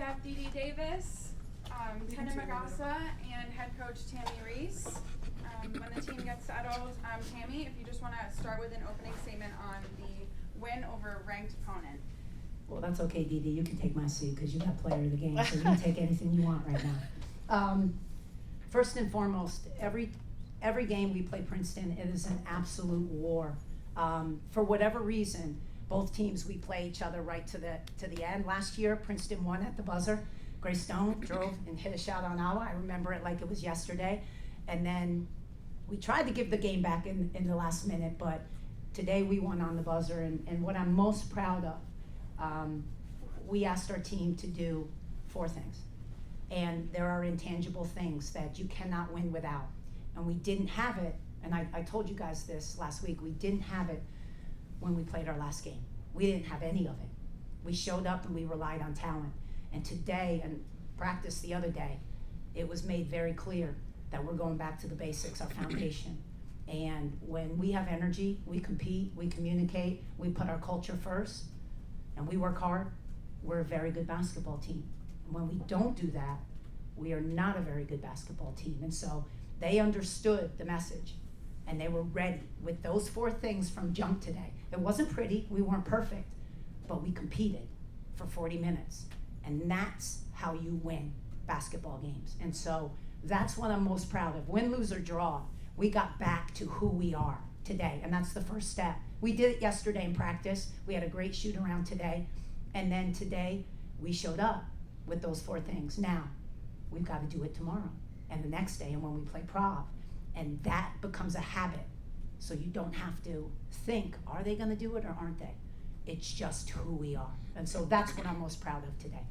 have Dee Dee Davis, Tenin Magassa, and head coach Tammi Reiss. When the team gets settled, Tammi, if you just want to start with an opening statement on the win over a ranked opponent. Well, that's okay, Dee Dee. You can take my seat because you got player of the game, so you can take anything you want right now. First and foremost, every game we play Princeton, it is an absolute war. For whatever reason, both teams, we play each other right to the end. Last year, Princeton won at the buzzer. Grace Stone drove and hit a shot on Awa. I remember it like it was yesterday. And then we tried to give the game back in the last minute, but today we won on the buzzer. And what I'm most proud of, we asked our team to do 4 things. And there are intangible things that you cannot win without. And we didn't have it, and I told you guys this last week, we didn't have it when we played our last game. We didn't have any of it. We showed up and we relied on talent. And today, and practice the other day, it was made very clear that we're going back to the basics, our foundation. And when we have energy, we compete, we communicate, we put our culture first, and we work hard, we're a very good basketball team. And when we don't do that, we are not a very good basketball team. And so they understood the message, and they were ready with those 4 things from jump today. It wasn't pretty, we weren't perfect, but we competed for 40 minutes. And that's how you win basketball games. And so that's what I'm most proud of. Win, lose, or draw, we got back to who we are today, and that's the first step. We did it yesterday in practice. We had a great shoot around today, and then today we showed up with those 4 things. Now, we've got to do it tomorrow and the next day and when we play Prov, and that becomes a habit. So you don't have to think, are they going to do it or aren't they? It's just who we are. And so that's what I'm most proud of today.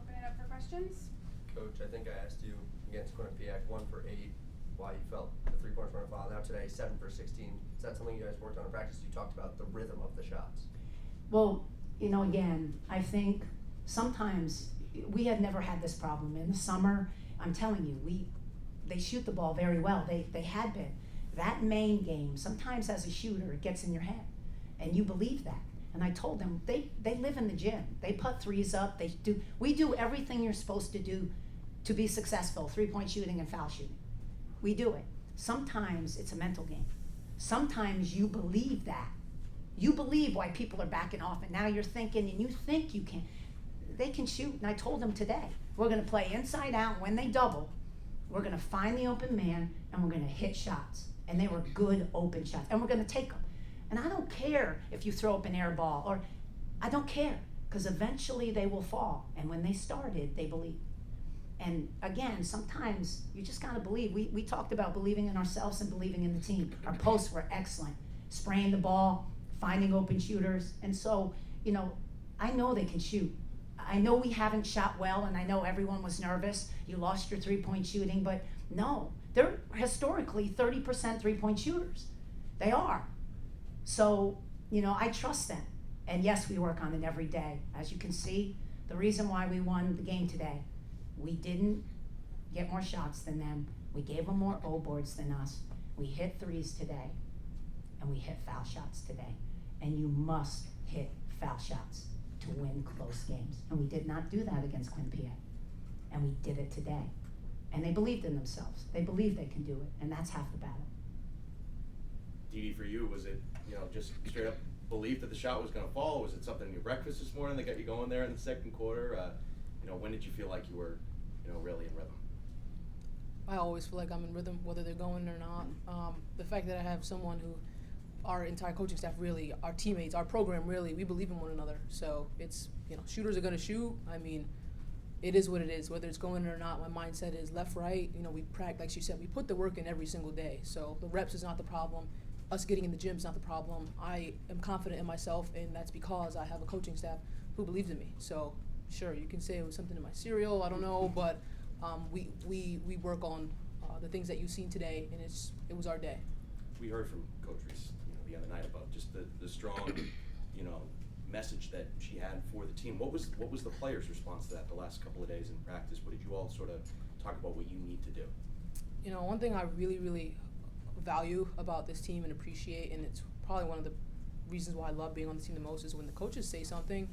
Open it up for questions. Coach, I think I asked you against Quinnipiac 1 for 8, why you felt the 3-pointers weren't fouled. Now today, 7 for 16. Is that something you guys worked on in practice? You talked about the rhythm of the shots. Well, again, I think sometimes we had never had this problem. In the summer, I'm telling you, they shoot the ball very well. They had been. That main game, sometimes as a shooter, it gets in your head, and you believe that. And I told them, they live in the gym. They put threes up. We do everything you're supposed to do to be successful, 3-point shooting and foul shooting. We do it. Sometimes it's a mental game. Sometimes you believe that. You believe why people are backing off, and now you're thinking, and you think you can. They can shoot, and I told them today, we're going to play inside out. When they double, we're going to find the open man, and we're going to hit shots. And they were good open shots, and we're going to take them. And I don't care if you throw up an air ball, or I don't care, because eventually they will fall. And when they started, they believed. And again, sometimes you just got to believe. We talked about believing in ourselves and believing in the team. Our posts were excellent. Spraying the ball, finding open shooters. And so, I know they can shoot. I know we haven't shot well, and I know everyone was nervous. You lost your 3-point shooting, but no. They're historically 30% 3-point shooters. They are. So, I trust them. And yes, we work on it every day. As you can see, the reason why we won the game today, we didn't get more shots than them. We gave them more O-boards than us. We hit threes today, and we hit foul shots today. And you must hit foul shots to win close games. And we did not do that against Quinnipiac. And we did it today. And they believed in themselves. They believed they can do it, and that's half the battle. Dee Dee, for you, was it just straight up belief that the shot was going to fall? Was it something in your breakfast this morning that got you going there in the second quarter? When did you feel like you were, really in rhythm? I always feel like I'm in rhythm, whether they're going or not. The fact that I have someone who, our entire coaching staff, really, our teammates, our program, really, we believe in one another. So it's, shooters are going to shoot. I mean, it is what it is, whether it's going or not. My mindset is left, right. We practice, like she said, we put the work in every single day. So the reps is not the problem. Us getting in the gym is not the problem. I am confident in myself, and that's because I have a coaching staff who believes in me. So sure, you can say it was something in my cereal, I don't know, but we work on the things that you've seen today, and it was our day. We heard from Coach Reiss, the other night about just the strong, message that she had for the team. What was the players' response to that the last couple of days in practice? What did you all sort of talk about what you need to do? One thing I really, really value about this team and appreciate, and it's probably one of the reasons why I love being on the team the most, is when the coaches say something,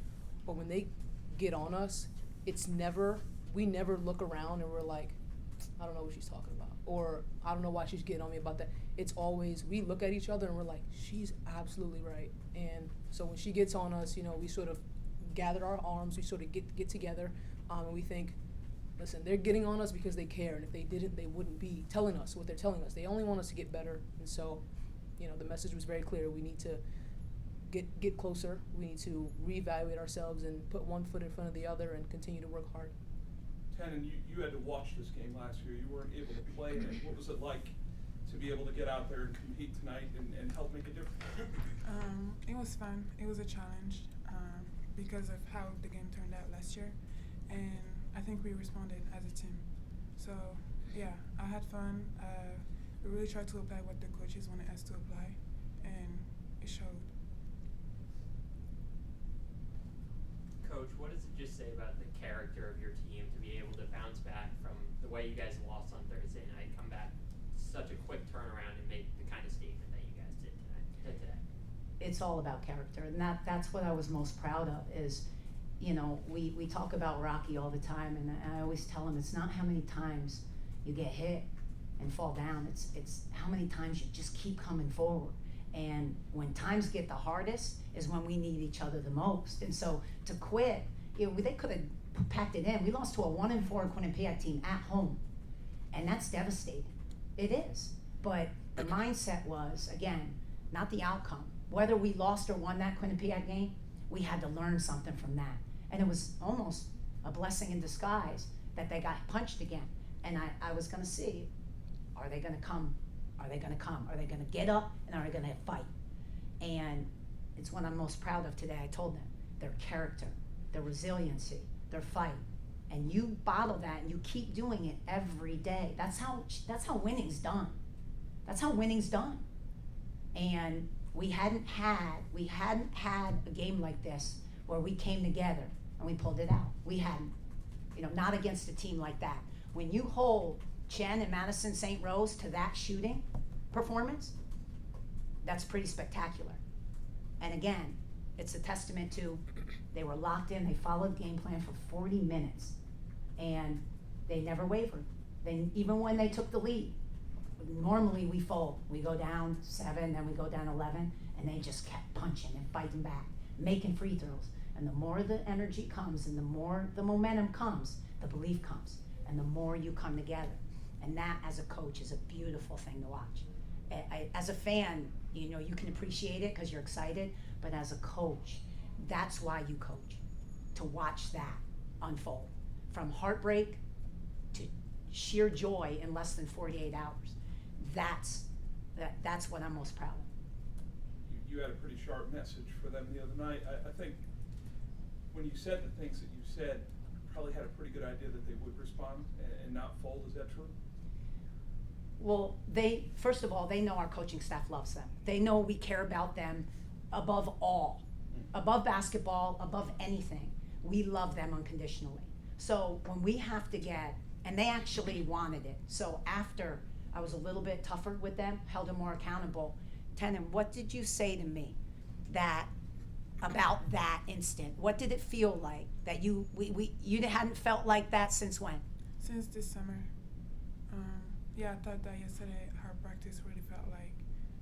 or when they get on us, we never look around and we're like, I don't know what she's talking about, or I don't know why she's getting on me about that. It's always, we look at each other and we're like, she's absolutely right. And so when she gets on us, we sort of gather our arms, we sort of get together, and we think, listen, they're getting on us because they care, and if they didn't, they wouldn't be telling us what they're telling us. They only want us to get better. And so, the message was very clear. We need to get closer. We need to reevaluate ourselves and put one foot in front of the other and continue to work hard. Tenin, you had to watch this game last year. You weren't able to play in it. What was it like to be able to get out there and compete tonight and help make a difference? It was fun. It was a challenge because of how the game turned out last year, and I think we responded as a team. So yeah, I had fun. We really tried to apply what the coaches wanted us to apply, and it showed. Coach, what does it just say about the character of your team to be able to bounce back from the way you guys lost on Thursday night, come back such a quick turnaround and make the kind of statement that you guys did today? It's all about character, and that's what I was most proud of is, we talk about Rocky all the time, and I always tell him it's not how many times you get hit and fall down, it's how many times you just keep coming forward. And when times get the hardest is when we need each other the most. And so to quit, they could have packed it in. We lost to a 1-4 Quinnipiac team at home, and that's devastating. It is. But the mindset was, again, not the outcome. Whether we lost or won that Quinnipiac game, we had to learn something from that. And it was almost a blessing in disguise that they got punched again. And I was going to see, are they going to come? Are they going to come? Are they going to get up, and are they going to fight? And it's what I'm most proud of today. I told them their character, their resiliency, their fight. And you bottle that and you keep doing it every day. That's how winning's done. That's how winning's done. And we hadn't had a game like this where we came together and we pulled it out. We hadn't, not against a team like that. When you hold Chen and Madison St. Rose to that shooting performance, that's pretty spectacular. And again, it's a testament to they were locked in, they followed the game plan for 40 minutes, and they never wavered. Even when they took the lead, normally we fold. We go down 7, then we go down 11, and they just kept punching and fighting back, making free throws. And the more the energy comes and the more the momentum comes, the belief comes, and the more you come together. And that, as a coach, is a beautiful thing to watch. As a fan, you can appreciate it because you're excited, but as a coach, that's why you coach, to watch that unfold. From heartbreak to sheer joy in less than 48 hours. That's what I'm most proud of. You had a pretty sharp message for them the other night. I think when you said the things that you said, probably had a pretty good idea that they would respond and not fold. Is that true? Well, first of all, they know our coaching staff loves them. They know we care about them above all, above basketball, above anything. We love them unconditionally. So when we have to and they actually wanted it. So after I was a little bit tougher with them, held them more accountable, Tenin, what did you say to me about that instant? What did it feel like that you hadn't felt like that since when? Since this summer. I thought that yesterday our practice really felt like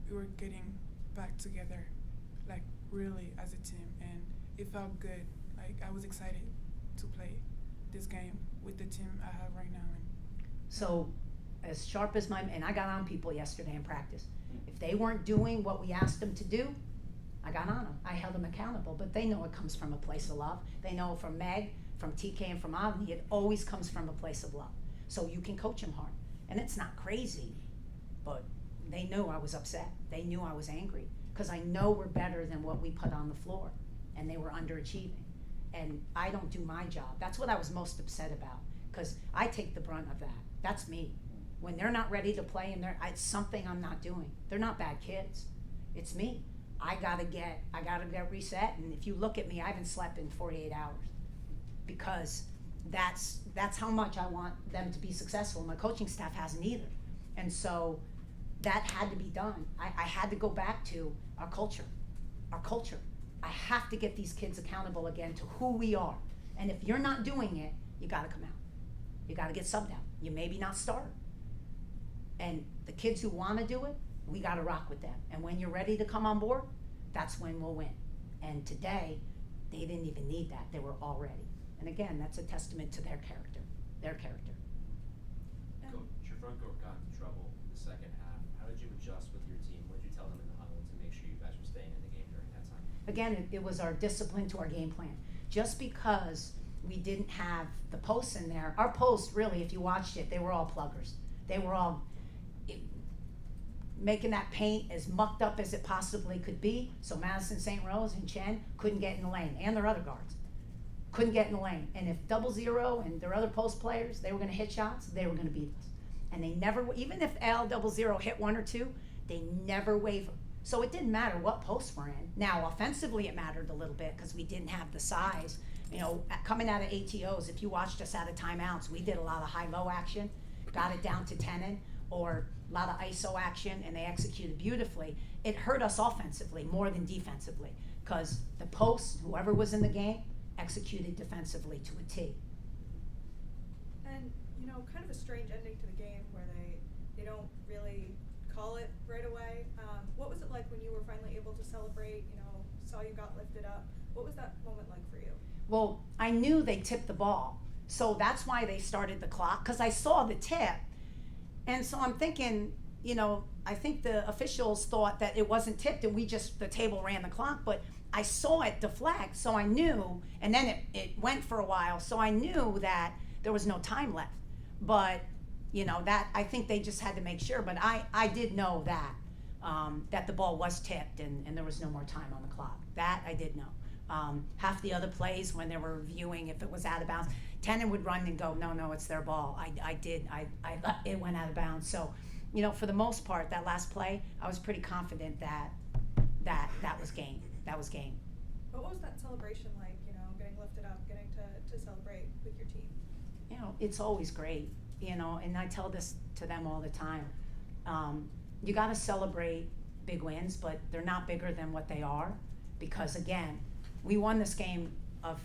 we were getting back together, like really as a team, and it felt good. Like I was excited to play this game with the team I have right now. So as sharp as and I got on people yesterday in practice. If they weren't doing what we asked them to do, I got on them. I held them accountable, but they know it comes from a place of love. They know from Meg, from TK, and from Avni, it always comes from a place of love. So you can coach them hard. And it's not crazy, but they knew I was upset. They knew I was angry because I know we're better than what we put on the floor, and they were underachieving. And I don't do my job. That's what I was most upset about because I take the brunt of that. That's me. When they're not ready to play and it's something I'm not doing. They're not bad kids. It's me. I gotta get reset. And if you look at me, I haven't slept in 48 hours because that's how much I want them to be successful. My coaching staff hasn't either. And so that had to be done. I had to go back to our culture. I have to get these kids accountable again to who we are And if you're not doing it, you gotta come out. You gotta get subbed out. You maybe not start. And the kids who wanna do it, we gotta rock with them. And when you're ready to come on board, that's when we'll win. And today, they didn't even need that. They were all ready. And again, that's a testament to their character. Coach, your front court got into trouble in the second half. How did you adjust with your team? What did you tell them in the huddle to make sure you guys were staying in the game during that time? Again, it was our discipline to our game plan. Just because we didn't have the posts in there, our posts really, if you watched it, they were all pluggers. They were all making that paint as mucked up as it possibly could be, so Madison St. Rose and Chen couldn't get in the lane, and their other guards couldn't get in the lane. And if 0-0 and their other post players, they were gonna hit shots, they were gonna beat us. And they never, even if L-0-0 hit one or two, they never wavered. So it didn't matter what post we're in. Now, offensively, it mattered a little bit because we didn't have the size. You know, coming out of ATOs, if you watched us out of timeouts, we did a lot of high-low action, got it down to Tenin, or a lot of ISO action, and they executed beautifully. It hurt us offensively more than defensively because the posts, whoever was in the game, executed defensively to a T. And, you know, kind of a strange ending to the game where they don't really call it right away. What was it like when you were finally able to celebrate, you know, saw you got lifted up? What was that moment like for you? Well, I knew they tipped the ball, so that's why they started the clock, because I saw the tip. And so I'm thinking, you know, I think the officials thought that it wasn't tipped and the table ran the clock, but I saw it deflect, so I knew, and then it went for a while, so I knew that there was no time left. But, you know, that, I think they just had to make sure, but I did know that, that the ball was tipped and there was no more time on the clock. That I did know. Half the other plays, when they were reviewing if it was out of bounds, Tenin would run and go, no, it's their ball. It went out of bounds. So, you know, for the most part, that last play, I was pretty confident that was game. That was game. But what was that celebration like, you know, getting lifted up, getting to celebrate with your team? You know, it's always great, you know, and I tell this to them all the time. You gotta celebrate big wins, but they're not bigger than what they are, because again, we won this game of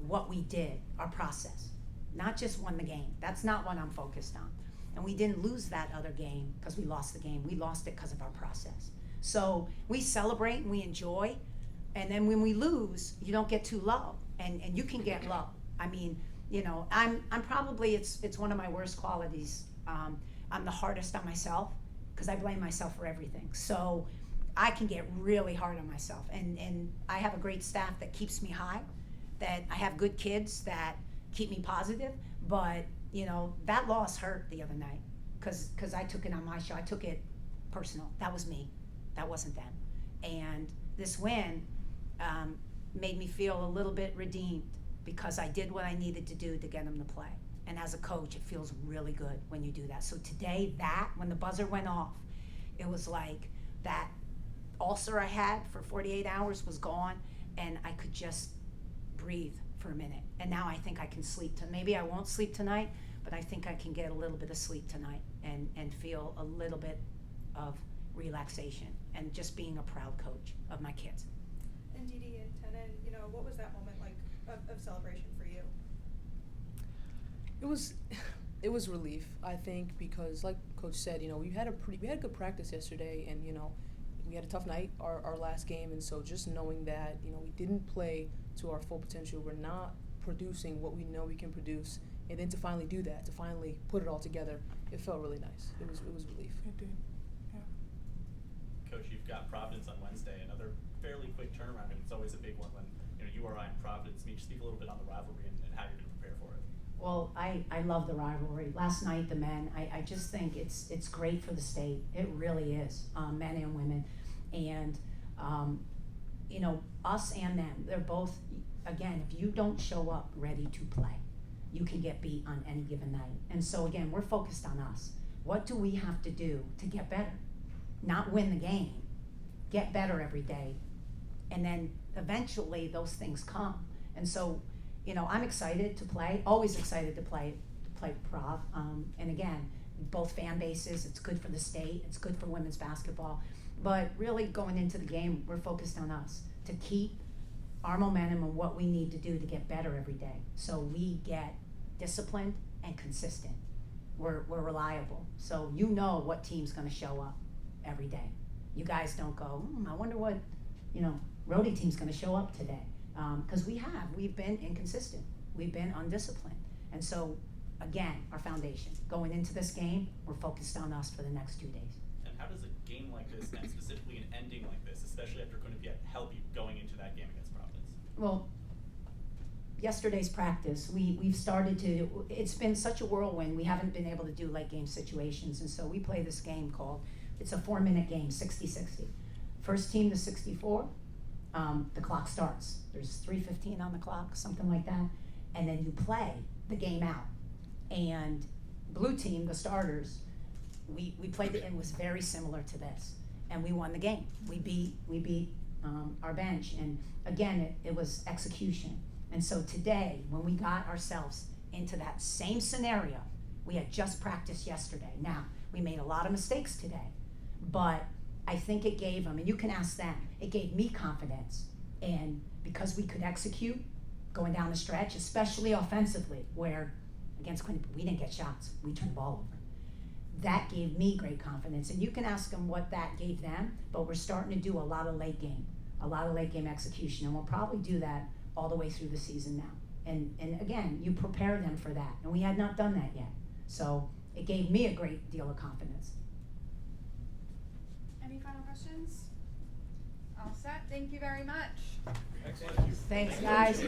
what we did, our process, not just won the game. That's not what I'm focused on. And we didn't lose that other game because we lost the game. We lost it because of our process. So we celebrate and we enjoy, and then when we lose, you don't get too low, and you can get low. I mean, you know, I'm probably, it's one of my worst qualities. I'm the hardest on myself because I blame myself for everything. So I can get really hard on myself, and I have a great staff that keeps me high, that I have good kids that keep me positive, but you know, that loss hurt the other night because I took it on my show. I took it personal. That was me. That wasn't them. And this win made me feel a little bit redeemed because I did what I needed to do to get them to play. And as a coach, it feels really good when you do that. So today, when the buzzer went off, it was like that ulcer I had for 48 hours was gone, and I could just breathe for a minute. And now I think I can sleep. Maybe I won't sleep tonight, but I think I can get a little bit of sleep tonight and feel a little bit of relaxation and just being a proud coach of my kids. And Dee Dee and Tenin, you know, what was that moment like of celebration for you? It was relief, I think, because like Coach said, you know, we had good practice yesterday, and you know, we had a tough night, our last game, and so just knowing that, you know, we didn't play to our full potential, we're not producing what we know we can produce, and then to finally do that, to finally put it all together, it felt really nice. It was relief. It did. Yeah. Coach, you've got Providence on Wednesday, another fairly quick turnaround, and it's always a big one when you are in Providence. Can you just speak a little bit on the rivalry and how you're going to prepare for it? Well, I love the rivalry. Last night, the men, I just think it's great for the state. It really is, men and women. And, you know, us and them, they're both, again, if you don't show up ready to play, you can get beat on any given night. And so, again, we're focused on us. What do we have to do to get better? Not win the game, get better every day. And then eventually those things come. And so, you know, I'm excited to play, always excited to play Prov. And again, both fan bases, it's good for the state, it's good for women's basketball. But really going into the game, we're focused on us, to keep our momentum and what we need to do to get better every day. So we get disciplined and consistent. We're reliable. So you know what team's gonna show up every day. You guys don't go, I wonder what, Rhody team's gonna show up today. Because we've been inconsistent. We've been undisciplined. And so, again, our foundation, going into this game, we're focused on us for the next 2 days. And how does a game like this, and specifically an ending like this, especially after Quinnipiac, help you going into that game against Providence? Well, yesterday's practice, we've started to, it's been such a whirlwind, we haven't been able to do late game situations, and so we play this game called, it's a 4-minute game, 60-60. First team to 64, the clock starts. There's 3:15 on the clock, something like that, and then you play the game out. And blue team, the starters, we played it, and it was very similar to this, and we won the game. We beat our bench, and again, it was execution. And so today, when we got ourselves into that same scenario, we had just practiced yesterday. Now, we made a lot of mistakes today, but I think it gave them, and you can ask them, it gave me confidence. And because we could execute going down the stretch, especially offensively, where against Quinnipiac, we didn't get shots, we turned the ball over. That gave me great confidence. And you can ask them what that gave them, but we're starting to do a lot of late game execution, and we'll probably do that all the way through the season now. And again, you prepare them for that, and we had not done that yet. So it gave me a great deal of confidence. Any final questions? All set. Thank you very much. Excellent. Thanks, guys.